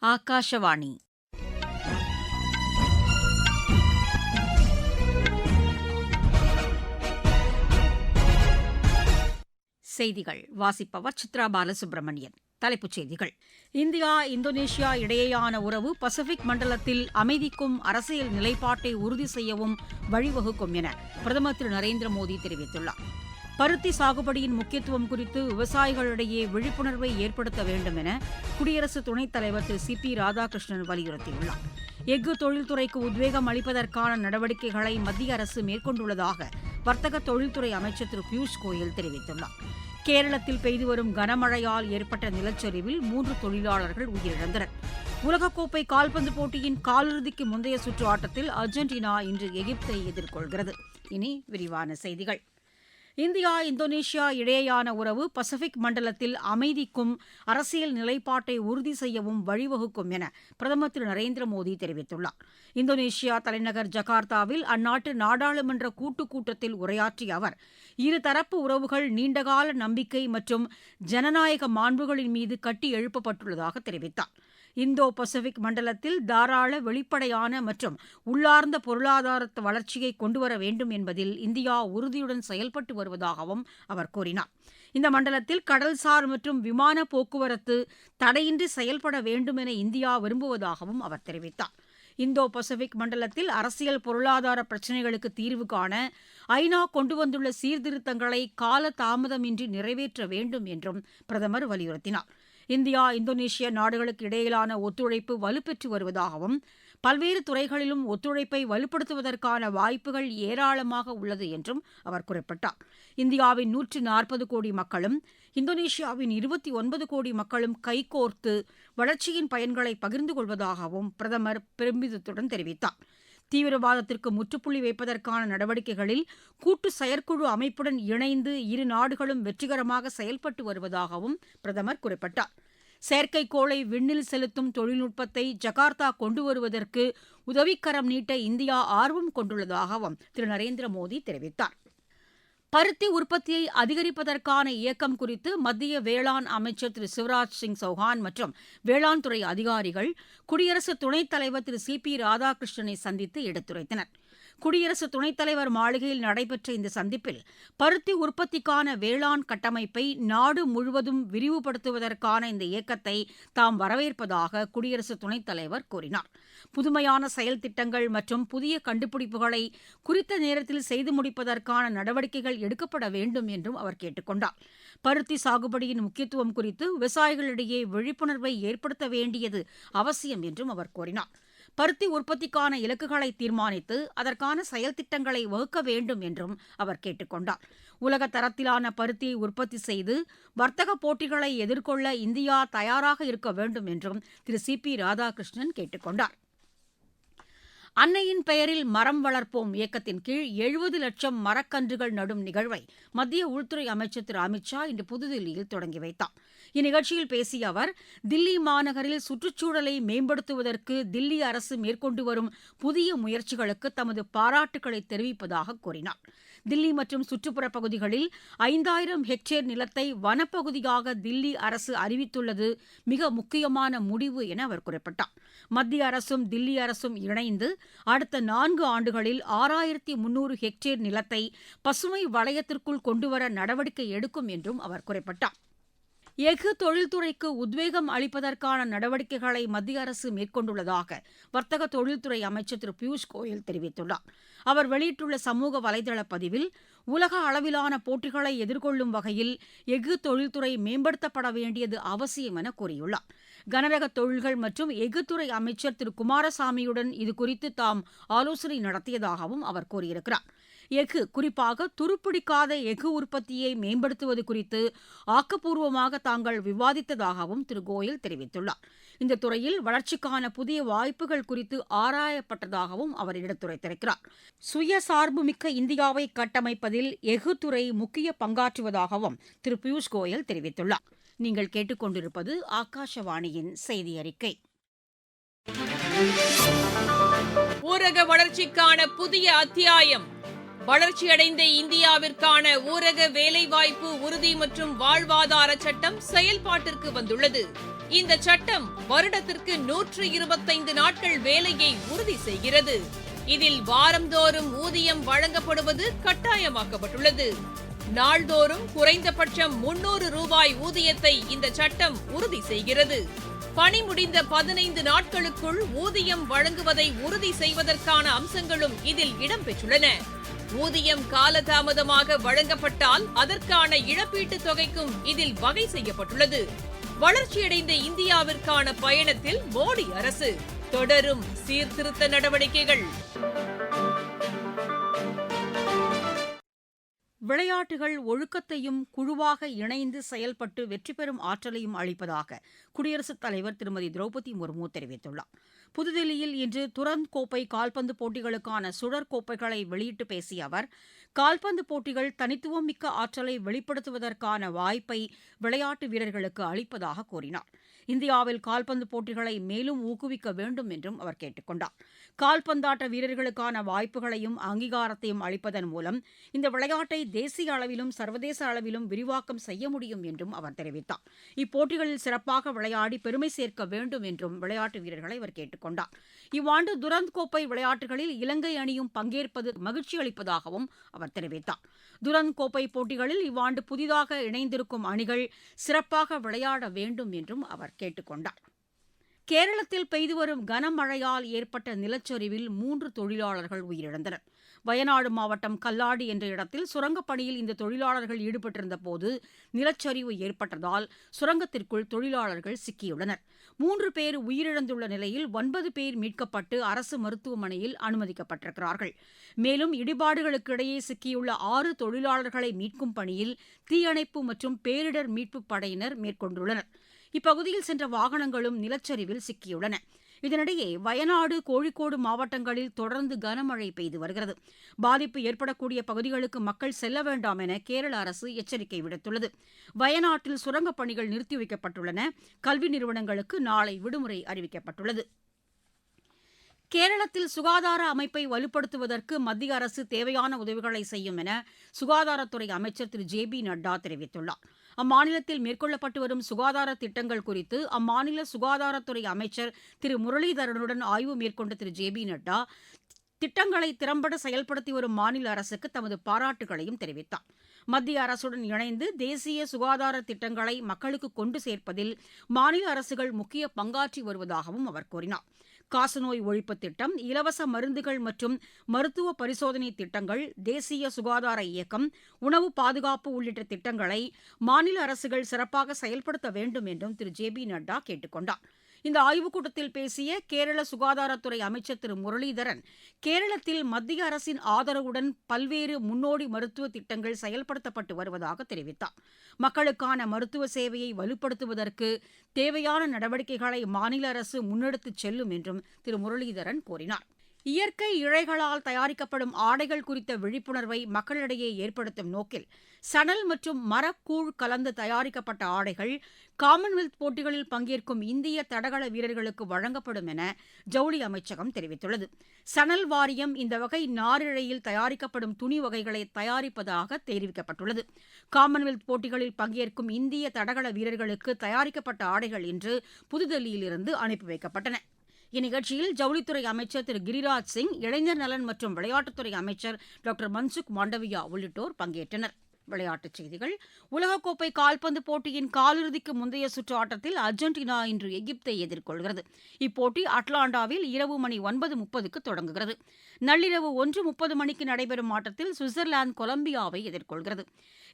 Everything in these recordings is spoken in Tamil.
ஆகாஷவாணி செய்திகள் வாசிப்பவர் சித்ரா பாலசுப்ரமணியன். தலைப்புச் செய்திகள். இந்தியா இந்தோனேஷியா இடையேயான உறவு பசிபிக் மண்டலத்தில் அமைதிக்கும் அரசியல் நிலைப்பாட்டை உறுதி செய்யவும் வழிவகுக்கும் என பிரதமர் திரு நரேந்திர மோடி தெரிவித்துள்ளார். பருத்தி சாகுபடியின் முக்கியத்துவம் குறித்து விவசாயிகளிடையே விழிப்புணர்வை ஏற்படுத்த வேண்டும் என குடியரசு துணைத் தலைவர் திரு சி பி ராதாகிருஷ்ணன் வலியுறுத்தியுள்ளார். எஃகு தொழில்துறைக்கு உத்வேகம் அளிப்பதற்கான நடவடிக்கைகளை மத்திய அரசு மேற்கொண்டுள்ளதாக வர்த்தக தொழில்துறை அமைச்சர் திரு பியூஷ் கோயல் தெரிவித்துள்ளார். கேரளத்தில் பெய்து வரும் கனமழையால் ஏற்பட்ட நிலச்சரிவில் 3 தொழிலாளர்கள் உயிரிழந்தனர். உலகக்கோப்பை கால்பந்து போட்டியின் காலிறுதிக்கு முந்தைய சுற்று ஆட்டத்தில் அர்ஜென்டினா இன்று எகிப்தை எதிர்கொள்கிறது. இனி விரிவான செய்திகள். இந்தியா இந்தோனேஷியா இடையேயான உறவு பசிபிக் மண்டலத்தில் அமைதிக்கும் அரசியல் நிலைப்பாட்டை உறுதி செய்யவும் வழிவகுக்கும் என பிரதமர் திரு நரேந்திர மோடி தெரிவித்துள்ளார். இந்தோனேஷியா தலைநகர் ஜகார்த்தாவில் அந்நாட்டு நாடாளுமன்ற கூட்டத்தில் உரையாற்றிய அவர், இருதரப்பு உறவுகள் நீண்டகால நம்பிக்கை மற்றும் ஜனநாயக மாண்புகளின் மீது கட்டி எழுப்பப்பட்டுள்ளதாக தெரிவித்தார். இந்தோ பசிபிக் மண்டலத்தில் தாராள, வெளிப்படையான மற்றும் உள்ளார்ந்த பொருளாதார வளர்ச்சியை கொண்டுவர வேண்டும் என்பதில் இந்தியா உறுதியுடன் செயல்பட்டு வருவதாகவும் அவர் கூறினார். இந்த மண்டலத்தில் கடல்சார் மற்றும் விமான போக்குவரத்து தடையின்றி செயல்பட வேண்டும் என இந்தியா விரும்புவதாகவும் அவர் தெரிவித்தார். இந்தோ பசிபிக் மண்டலத்தில் அரசியல் பொருளாதார பிரச்சினைகளுக்கு தீர்வு காண ஐநா கொண்டு வந்துள்ள சீர்திருத்தங்களை கால தாமதமின்றி நிறைவேற்ற வேண்டும் என்றும் பிரதமர் வலியுறுத்தினார். இந்தியா இந்தோனேஷியா நாடுகளுக்கு இடையிலான ஒத்துழைப்பு வலுப்பெற்று வருவதாகவும் பல்வேறு துறைகளிலும் ஒத்துழைப்பை வலுப்படுத்துவதற்கான வாய்ப்புகள் ஏராளமாக உள்ளது என்றும் அவர் குறிப்பிட்டார். இந்தியாவின் 140 கோடி மக்களும் இந்தோனேஷியாவின் 29 கோடி மக்களும் கைகோர்த்து வளர்ச்சியின் பயன்களை பகிர்ந்து கொள்வதாகவும் பிரதமர் பெருமிதத்துடன் தெரிவித்தார். தீவிரவாதத்திற்கு முற்றுப்புள்ளி வைப்பதற்கான நடவடிக்கைகளில் கூட்டு செயற்குழு அமைப்புடன் இணைந்து இரு நாடுகளும் வெற்றிகரமாக செயல்பட்டு வருவதாகவும் பிரதமர் குறிப்பிட்டார். செயற்கைக்கோளை விண்ணில் செலுத்தும் தொழில்நுட்பத்தை ஜகார்த்தா கொண்டு வருவதற்கு உதவிக்கரம் நீட்ட இந்தியா ஆர்வம் கொண்டுள்ளதாகவும் திரு நரேந்திர மோடி தெரிவித்தார். பருத்தி உற்பத்தியை அதிகரிப்பதற்கான இயக்கம் குறித்து மத்திய வேளாண் அமைச்சர் திரு சிவராஜ் சிங் சௌஹான் மற்றும் வேளாண் துறை அதிகாரிகள் குடியரசு துணைத் தலைவர் திரு சி பி ராதாகிருஷ்ணனை சந்தித்து எடுத்துரைத்தனர். குடியரசு துணைத் தலைவர் மாளிகையில் நடைபெற்ற இந்த சந்திப்பில் பருத்தி உற்பத்திக்கான வேளாண் கட்டமைப்பை நாடு முழுவதும் விரிவுபடுத்துவதற்கான இந்த இயக்கத்தை தாம் வரவேற்பதாக குடியரசு துணைத் தலைவர் கூறினார். புதுமையான செயல் திட்டங்கள் மற்றும் புதிய கண்டுபிடிப்புகளை குறித்த நேரத்தில் செய்து முடிப்பதற்கான நடவடிக்கைகள் எடுக்கப்பட வேண்டும் என்றும் அவர் கேட்டுக் கொண்டார். பருத்தி சாகுபடியின் முக்கியத்துவம் குறித்து விவசாயிகளிடையே விழிப்புணர்வை ஏற்படுத்த வேண்டியது அவசியம் என்றும் அவர் கூறினார். பருத்தி உற்பத்திக்கான இலக்குகளை தீர்மானித்து அதற்கான செயல் திட்டங்களை வகுக்க வேண்டும் என்றும் அவர் கேட்டுக் கொண்டார். உலக தரத்திலான பருத்தியை உற்பத்தி செய்து வர்த்தக போட்டிகளை எதிர்கொள்ள இந்தியா தயாராக இருக்க வேண்டும் என்றும் திரு சி பி ராதாகிருஷ்ணன் கேட்டுக் கொண்டார். அன்னையின் பெயரில் மரம் வளர்ப்போம் இயக்கத்தின் கீழ் 70 லட்சம் மரக்கன்றுகள் நடும் நிகழ்வை மத்திய உள்துறை அமைச்சர் திரு அமித் ஷா இன்று புதுதில்லியில் தொடங்கி வைத்தார். இந்நிகழ்ச்சியில் பேசிய அவர், தில்லி மாநகரில் சுற்றுச்சூழலை மேம்படுத்துவதற்கு தில்லி அரசு மேற்கொண்டு வரும் புதிய முயற்சிகளுக்கு தமது பாராட்டுக்களை தெரிவிப்பதாக கூறினார். தில்லி மற்றும் சுற்றுப்புற பகுதிகளில் 5000 ஹெக்டேர் நிலத்தை வனப்பகுதியாக தில்லி அரசு அறிவித்துள்ளது மிக முக்கியமான முடிவு என அவர் குறிப்பிட்டார். மத்திய அரசும் தில்லி அரசும் இணைந்து அடுத்த 4 ஆண்டுகளில் 6300 ஹெக்டேர் நிலத்தை பசுமை வளையத்திற்குள் கொண்டுவர நடவடிக்கை எடுக்கும் என்றும் அவர் குறிப்பிட்டார். எஃகு தொழில்துறைக்கு உத்வேகம் அளிப்பதற்கான நடவடிக்கைகளை மத்திய அரசு மேற்கொண்டுள்ளதாக வர்த்தக தொழில்துறை அமைச்சர் திரு பியூஷ் கோயல் தெரிவித்துள்ளார். அவர் வெளியிட்டுள்ள சமூக வலைதள பதிவில், உலக அளவிலான போட்டிகளை எதிர்கொள்ளும் வகையில் எஃகு தொழில்துறை மேம்படுத்தப்பட வேண்டியது அவசியம் என கூறியுள்ளார். கனரக தொழில்கள் மற்றும் எஃகுத்துறை அமைச்சர் திரு குமாரசாமியுடன் இதுகுறித்து தாம் ஆலோசனை நடத்தியதாகவும் அவர் கூறியிருக்கிறார். எஃகு, குறிப்பாக துருப்பிடிக்காத எஃகு உற்பத்தியை மேம்படுத்துவது குறித்து ஆக்கப்பூர்வமாக தாங்கள் விவாதித்ததாகவும் திரு கோயல் தெரிவித்துள்ளார். இந்த துறையில் வளர்ச்சிக்கான புதிய வாய்ப்புகள் குறித்து ஆராயப்பட்டதாகவும் அவர் எடுத்துரைத்திருக்கிறார். சுயசார்புமிக்க இந்தியாவை கட்டமைப்பதில் எஃகுத்துறை முக்கிய பங்காற்றுவதாகவும் திரு பியூஷ் கோயல் தெரிவித்துள்ளார். நீங்கள் கேட்டுக்கொண்டிருப்பது ஆகாஷவாணியின் செய்தி அறிக்கை. ஊரக வளர்ச்சிக்கான புதிய அத்தியாயம். வளர்ச்சியடைந்த இந்தியாவிற்கான ஊரக வேலைவாய்ப்பு உறுதி மற்றும் வாழ்வாதார சட்டம் செயல்பாட்டிற்கு வந்துள்ளது. இந்த சட்டம் வருடத்திற்கு 125 நாட்கள் வேலையை உறுதி செய்கிறது. இதில் வாரந்தோறும் ஊதியம் வழங்கப்படுவது கட்டாயமாக்கப்பட்டுள்ளது. நாள்தோறும் குறைந்தபட்சம் 300 ரூபாய் ஊதியத்தை இந்த சட்டம் உறுதி செய்கிறது. பணி முடிந்த 15 நாட்களுக்குள் ஊதியம் வழங்குவதை உறுதி செய்வதற்கான அம்சங்களும் இதில் இடம்பெற்றுள்ளன. ஊதியம் காலதாமதமாக வழங்கப்பட்டால் அதற்கான இழப்பீட்டுத் தொகைக்கும் இதில் வகை செய்யப்பட்டுள்ளது. வளர்ச்சியடைந்த இந்தியாவிற்கான பயணத்தில் மோடி அரசு தொடரும் சீர்திருத்த நடவடிக்கைகள். விளையாட்டுகள் ஒழுக்கத்தையும் குழுவாக இணைந்து செயல்பட்டு வெற்றி பெறும் ஆற்றலையும் அளிப்பதாக குடியரசுத் தலைவர் திருமதி திரௌபதி முர்மு தெரிவித்துள்ளார். புதுதில்லியில் இன்று துரந்த் கோப்பை கால்பந்து போட்டிகளுக்கான சுழற் கோப்பைகளை வெளியிட்டு பேசிய அவர், கால்பந்து போட்டிகள் தனித்துவம் மிக்க ஆற்றலை வெளிப்படுத்துவதற்கான வாய்ப்பை விளையாட்டு வீரர்களுக்கு அளிப்பதாக கூறினார். இந்தியாவில் கால்பந்து போட்டிகளை மேலும் ஊக்குவிக்க வேண்டும் என்றும் அவர் கேட்டுக் கொண்டார். கால்பந்தாட்ட வீரர்களுக்கான வாய்ப்புகளையும் அங்கீகாரத்தையும் அளிப்பதன் மூலம் இந்த விளையாட்டை தேசிய அளவிலும் சர்வதேச அளவிலும் விரிவாக்கம் செய்ய முடியும் என்றும் அவர் தெரிவித்தார். இப்போட்டிகளில் சிறப்பாக விளையாடி பெருமை சேர்க்க வேண்டும் என்றும் விளையாட்டு வீரர்களை அவர் கேட்டுக் கொண்டார். இவ்வாண்டு துரந்த் கோப்பை விளையாட்டுகளில் இலங்கை அணியும் பங்கேற்பது மகிழ்ச்சி அளிப்பதாகவும் அவர் தெரிவித்தார். துரந்த் கோப்பை போட்டிகளில் இவ்வாண்டு புதிதாக இணைந்திருக்கும் அணிகள் சிறப்பாக விளையாட வேண்டும் என்றும் அவர் கேட்டுக் கொண்டார். கேரளத்தில் பெய்து வரும் கனமழையால் ஏற்பட்ட நிலச்சரிவில் 3 தொழிலாளர்கள் உயிரிழந்தனர். வயநாடு மாவட்டம் கல்லாடி என்ற இடத்தில் சுரங்கப் பணியில் இந்த தொழிலாளர்கள் ஈடுபட்டிருந்தபோது நிலச்சரிவு ஏற்பட்டதால் சுரங்கத்திற்குள் தொழிலாளர்கள் சிக்கியுள்ளனர். 3 பேர் உயிரிழந்துள்ள நிலையில் 9 பேர் மீட்கப்பட்டு அரசு மருத்துவமனையில் அனுமதிக்கப்பட்டிருக்கிறார்கள். மேலும் இடிபாடுகளுக்கு இடையே சிக்கியுள்ள 6 தொழிலாளர்களை மீட்கும் பணியில் தீயணைப்பு மற்றும் பேரிடர் மீட்புப் படையினர் மேற்கொண்டுள்ளனர். இப்பகுதியில் சென்ற வாகனங்களும் நிலச்சரிவில் சிக்கியுள்ளன. இதனிடையே வயநாடு, கோழிக்கோடு மாவட்டங்களில் தொடர்ந்து கனமழை பெய்து வருகிறது. பாதிப்பு ஏற்படக்கூடிய பகுதிகளுக்கு மக்கள் செல்ல வேண்டாம் என கேரள அரசு எச்சரிக்கை விடுத்துள்ளது. வயநாட்டில் சுரங்கப் பணிகள் நிறுத்தி வைக்கப்பட்டுள்ளன. கல்வி நிறுவனங்களுக்கு நாளை விடுமுறை அறிவிக்கப்பட்டுள்ளது. கேரளத்தில் சுகாதார அமைப்பை வலுப்படுத்துவதற்கு மத்திய அரசு தேவையான உதவிகளை செய்யும் என சுகாதாரத்துறை அமைச்சர் திரு ஜே.பி. நட்டா தெரிவித்துள்ளார். அம்மாநிலத்தில் மேற்கொள்ளப்பட்டு வரும் சுகாதார திட்டங்கள் குறித்து அம்மாநில சுகாதாரத்துறை அமைச்சர் திரு முரளிதரனுடன் ஆய்வு மேற்கொண்ட திரு ஜே.பி. நட்டா திட்டங்களை திறம்பட செயல்படுத்தி வரும் மாநில அரசுக்கு தமது பாராட்டுகளையும் தெரிவித்தார். மத்திய அரசுடன் இணைந்து தேசிய சுகாதார திட்டங்களை மக்களுக்கு கொண்டு சேர்ப்பதில் மாநில அரசுகள் முக்கிய பங்காற்றி வருவதாகவும் அவர் கூறினார். காசநோய் ஒழிப்பு திட்டம், இலவச மருந்துகள் மற்றும் மருத்துவ பரிசோதனை திட்டங்கள், தேசிய சுகாதார இயக்கம், உணவு பாதுகாப்பு உள்ளிட்ட திட்டங்களை மாநில அரசுகள் சிறப்பாக செயல்படுத்த வேண்டும் என்றும் திரு ஜே.பி. நட்டா கேட்டுக் கொண்டார். இந்த ஆய்வுக் கூட்டத்தில் பேசிய கேரள சுகாதாரத்துறை அமைச்சர் திரு முரளிதரன், கேரளத்தில் மத்திய அரசின் ஆதரவுடன் பல்வேறு முன்னோடி மருத்துவ திட்டங்கள் செயல்படுத்தப்பட்டு வருவதாக தெரிவித்தார். மக்களுக்கான மருத்துவ சேவையை வலுப்படுத்துவதற்கு தேவையான நடவடிக்கைகளை மாநில அரசு முன்னெடுத்துச் செல்லும் என்றும் திரு முரளிதரன் கூறினார். இயற்கை இழைகளால் தயாரிக்கப்படும் ஆடைகள் குறித்த விழிப்புணர்வை மக்களிடையே ஏற்படுத்தும் நோக்கில் சணல் மற்றும் மரக்கூழ் கலந்து தயாரிக்கப்பட்ட ஆடைகள் காமன்வெல்த் போட்டிகளில் பங்கேற்கும் இந்திய தடகள வீரர்களுக்கு வழங்கப்படும் என ஜவுளி அமைச்சகம் தெரிவித்துள்ளது. சணல் வாரியம் இந்த வகை நாரிழையில் தயாரிக்கப்படும் துணி வகைகளை தயாரிப்பதாக தெரிவிக்கப்பட்டுள்ளது. காமன்வெல்த் போட்டிகளில் பங்கேற்கும் இந்திய தடகள வீரர்களுக்கு தயாரிக்கப்பட்ட ஆடைகள் இன்று புதுதில்லியிலிருந்து அனுப்பி வைக்கப்பட்டன. இந்நிகழ்ச்சியில் ஜவுளித்துறை அமைச்சர் திரு கிரிராஜ் சிங், இளைஞர் நலன் மற்றும் விளையாட்டுத்துறை அமைச்சர் டாக்டர் மன்சுக் மாண்டவியா உள்ளிட்டோர் பங்கேற்றனர். விளையாட்டுச் செய்திகள். உலகக்கோப்பை கால்பந்து போட்டியின் காலிறுதிக்கு முந்தைய சுற்று ஆட்டத்தில் அர்ஜென்டினா இன்று எகிப்தை எதிர்கொள்கிறது. இப்போட்டி அட்லாண்டாவில் இரவு மணி 9:30க்கு தொடங்குகிறது. நள்ளிரவு 1:30 மணிக்கு நடைபெறும் ஆட்டத்தில் சுவிட்சர்லாந்து கொலம்பியாவை எதிர்கொள்கிறது.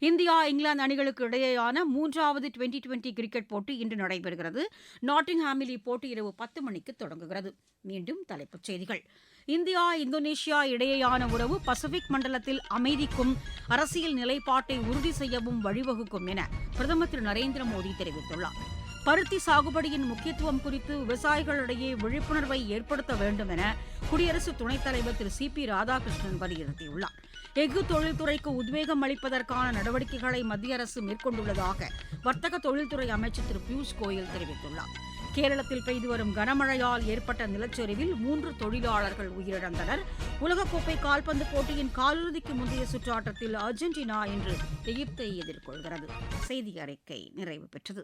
இந்தியா, இங்கிலாந்து அணிகளுக்கு இடையேயான 3வது டுவெண்டி கிரிக்கெட் போட்டி இன்று நடைபெறுகிறது. நாட்டிங்ஹாமில் இப்போட்டி இரவு 10 மணிக்கு தொடங்குகிறது. மீண்டும் தலைப்புச் செய்திகள். இந்தியா, இந்தோனேஷியா இடையேயான உறவு பசிபிக் மண்டலத்தில் அமைதிக்கும் அரசியல் நிலைப்பாட்டை உறுதி செய்யவும் வழிவகுக்கும் என பிரதமர் திரு நரேந்திர மோடி தெரிவித்துள்ளார். பருத்தி சாகுபடியின் முக்கியத்துவம் குறித்து விவசாயிகளிடையே விழிப்புணர்வை ஏற்படுத்த வேண்டும் என குடியரசு துணைத் தலைவர் திரு சி.பி. ராதாகிருஷ்ணன் வலியுறுத்தியுள்ளார். எஃகு தொழில்துறைக்கு உத்வேகம் அளிப்பதற்கான நடவடிக்கைகளை மத்திய அரசு மேற்கொண்டுள்ளதாக வர்த்தக தொழில்துறை அமைச்சர் திரு பியூஷ் கோயல் தெரிவித்துள்ளார். கேரளத்தில் பெய்து வரும் கனமழையால் ஏற்பட்ட நிலச்சரிவில் 3 தொழிலாளர்கள் உயிரிழந்தனர். உலகக்கோப்பை கால்பந்து போட்டியின் காலிறுதிக்கு முந்தைய சுற்று ஆட்டத்தில் அர்ஜென்டினா இன்று எகிப்தை எதிர்கொள்கிறது. செய்தி அறிக்கை நிறைவு பெற்றது.